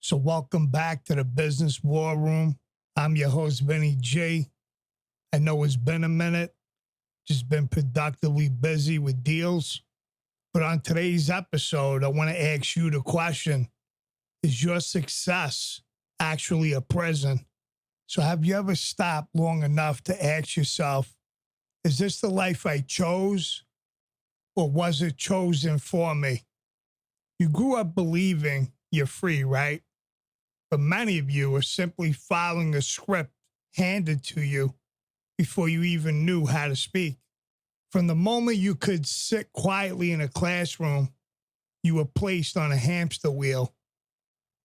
So welcome back to the Business War Room. I'm your host, Benny G. I know it's been a minute, just been productively busy with deals. But on today's episode, I want to ask you the question, is your success actually a prison? So have you ever stopped long enough to ask yourself, is this the life I chose, or was it chosen for me? You grew up believing you're free, right? But many of you are simply following a script handed to you before you even knew how to speak. From the moment you could sit quietly in a classroom, you were placed on a hamster wheel,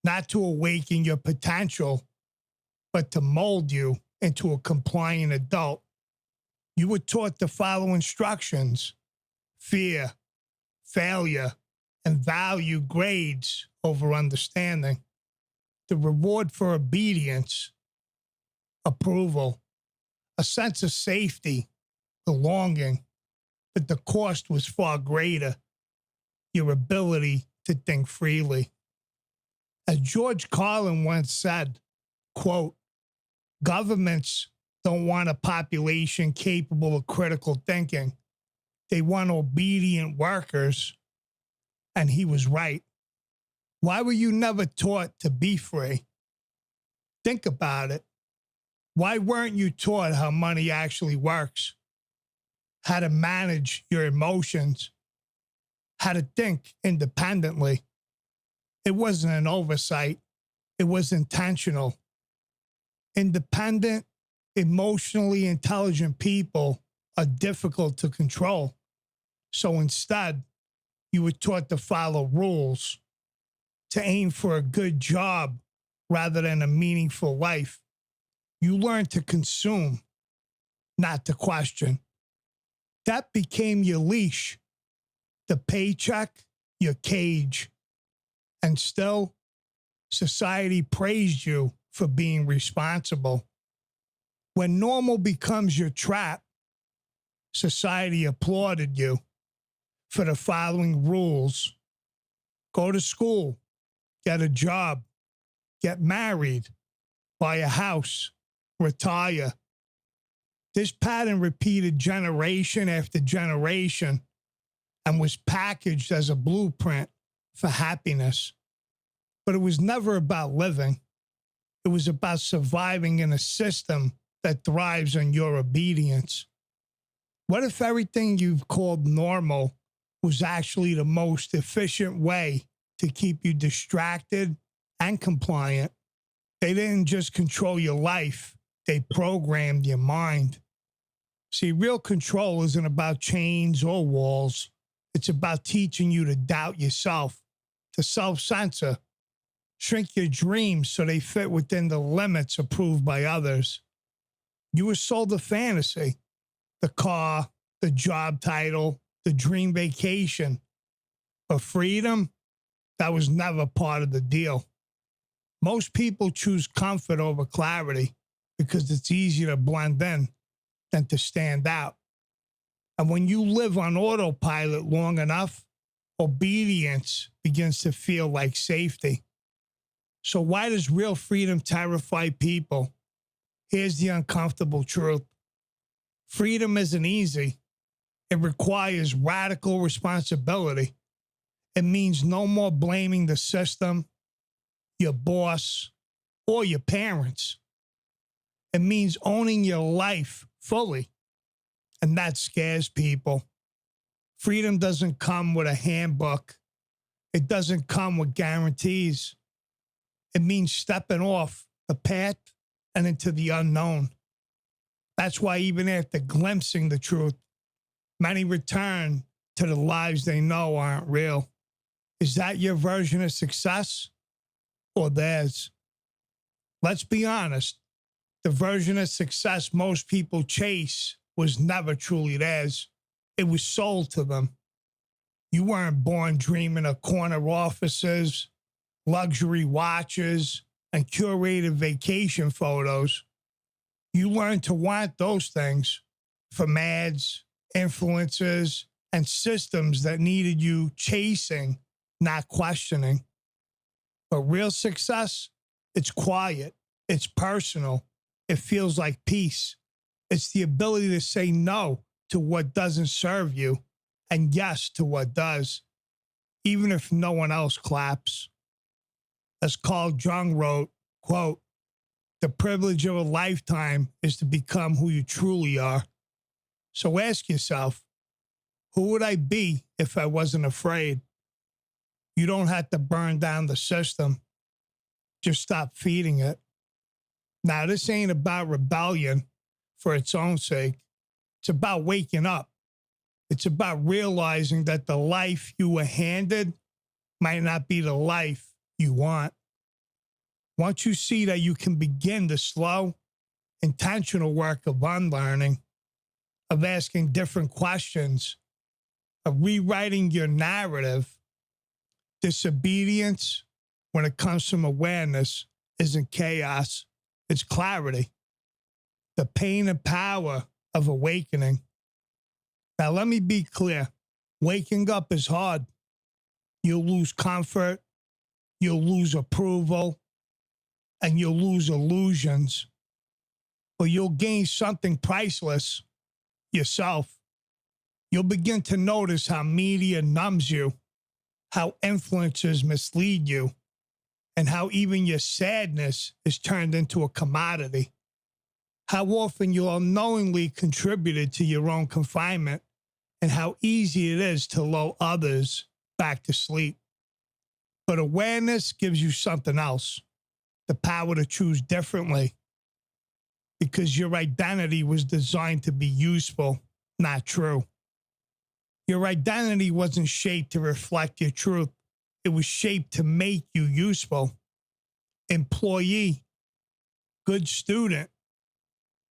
not to awaken your potential, but to mold you into a compliant adult. You were taught to follow instructions, fear, failure, and value grades over understanding. The reward for obedience, approval, a sense of safety, belonging, but the cost was far greater, your ability to think freely. As George Carlin once said, quote, governments don't want a population capable of critical thinking. They want obedient workers. And he was right. Why were you never taught to be free? Think about it. Why weren't you taught how money actually works? How to manage your emotions? How to think independently? It wasn't an oversight. It was intentional. Independent, emotionally intelligent people are difficult to control. So instead, you were taught to follow rules, to aim for a good job rather than a meaningful life. You learned to consume, not to question. That became your leash, the paycheck, your cage. And still, society praised you for being responsible. When normal becomes your trap, society applauded you for the following rules: go to school, get a job, get married, buy a house, retire. This pattern repeated generation after generation and was packaged as a blueprint for happiness. But it was never about living. It was about surviving in a system that thrives on your obedience. What if everything you've called normal was actually the most efficient way to keep you distracted and compliant? They didn't just control your life, they programmed your mind. See, real control isn't about chains or walls. It's about teaching you to doubt yourself, to self-censor, shrink your dreams so they fit within the limits approved by others. You were sold a fantasy, the car, the job title, the dream vacation. But freedom, that was never part of the deal. Most people choose comfort over clarity because it's easier to blend in than to stand out. And when you live on autopilot long enough, obedience begins to feel like safety. So why does real freedom terrify people? Here's the uncomfortable truth. Freedom isn't easy. It requires radical responsibility. It means no more blaming the system, your boss, or your parents. It means owning your life fully. And that scares people. Freedom doesn't come with a handbook. It doesn't come with guarantees. It means stepping off the path and into the unknown. That's why even after glimpsing the truth, many return to the lives they know aren't real. Is that your version of success or theirs? Let's be honest. The version of success most people chase was never truly theirs. It was sold to them. You weren't born dreaming of corner offices, luxury watches, and curated vacation photos. You learned to want those things from ads, influencers, and systems that needed you chasing, not questioning. But real success, it's quiet, it's personal, it feels like peace. It's the ability to say no to what doesn't serve you and yes to what does, even if no one else claps. As Carl Jung wrote, quote, "The privilege of a lifetime is to become who you truly are." So ask yourself, who would I be if I wasn't afraid? You don't have to burn down the system. Just stop feeding it. Now, this ain't about rebellion for its own sake. It's about waking up. It's about realizing that the life you were handed might not be the life you want. Once you see that you can begin the slow, intentional work of unlearning, of asking different questions, of rewriting your narrative, disobedience, when it comes from awareness, isn't chaos, it's clarity. The pain and power of awakening. Now, let me be clear. Waking up is hard. You'll lose comfort, you'll lose approval, and you'll lose illusions. But you'll gain something priceless, yourself. You'll begin to notice how media numbs you, how influencers mislead you, and how even your sadness is turned into a commodity. How often you unknowingly contributed to your own confinement, and how easy it is to lull others back to sleep. But awareness gives you something else, the power to choose differently, because your identity was designed to be useful, not true. Your identity wasn't shaped to reflect your truth. It was shaped to make you useful. Employee, good student,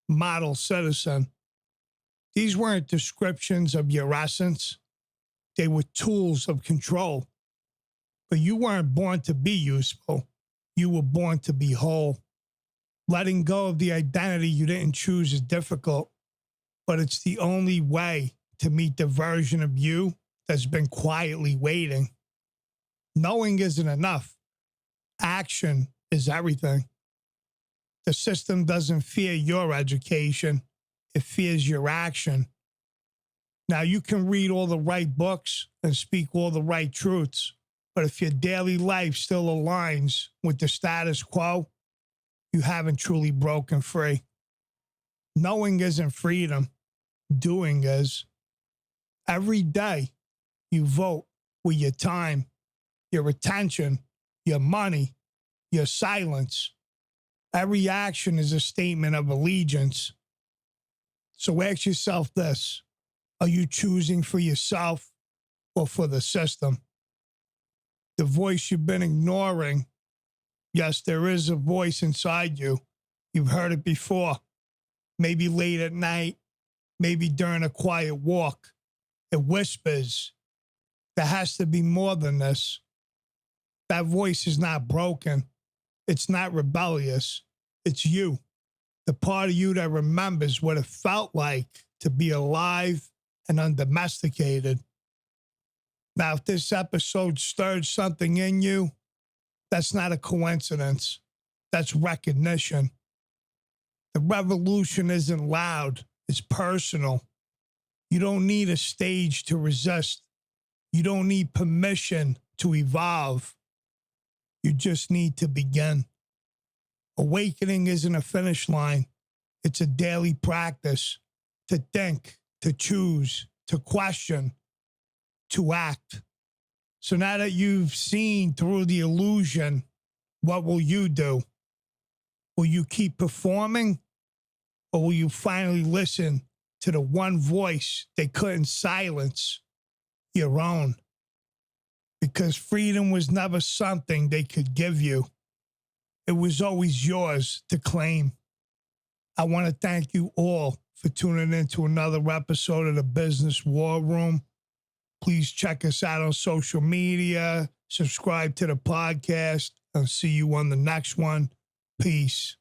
model citizen. These weren't descriptions of your essence. They were tools of control. But you weren't born to be useful. You were born to be whole. Letting go of the identity you didn't choose is difficult, but it's the only way to meet the version of you that's been quietly waiting. Knowing isn't enough. Action is everything. The system doesn't fear your education. It fears your action. Now, you can read all the right books and speak all the right truths, but if your daily life still aligns with the status quo, you haven't truly broken free. Knowing isn't freedom. Doing is. Every day, you vote with your time, your attention, your money, your silence. Every action is a statement of allegiance. So ask yourself this: are you choosing for yourself or for the system? The voice you've been ignoring. Yes, there is a voice inside you. You've heard it before. Maybe late at night, maybe during a quiet walk. It whispers, there has to be more than this. That voice is not broken. It's not rebellious. It's you, the part of you that remembers what it felt like to be alive and undomesticated. Now, if this episode stirred something in you, that's not a coincidence. That's recognition. The revolution isn't loud. It's personal. You don't need a stage to resist. You don't need permission to evolve. You just need to begin. Awakening isn't a finish line. It's a daily practice to think, to choose, to question, to act. So now that you've seen through the illusion, what will you do? Will you keep performing, or will you finally listen to the one voice they couldn't silence, your own? Because freedom was never something they could give you. It was always yours to claim. I want to thank you all for tuning in to another episode of the Business War Room. Please check us out on social media, subscribe to the podcast, and see you on the next one. Peace.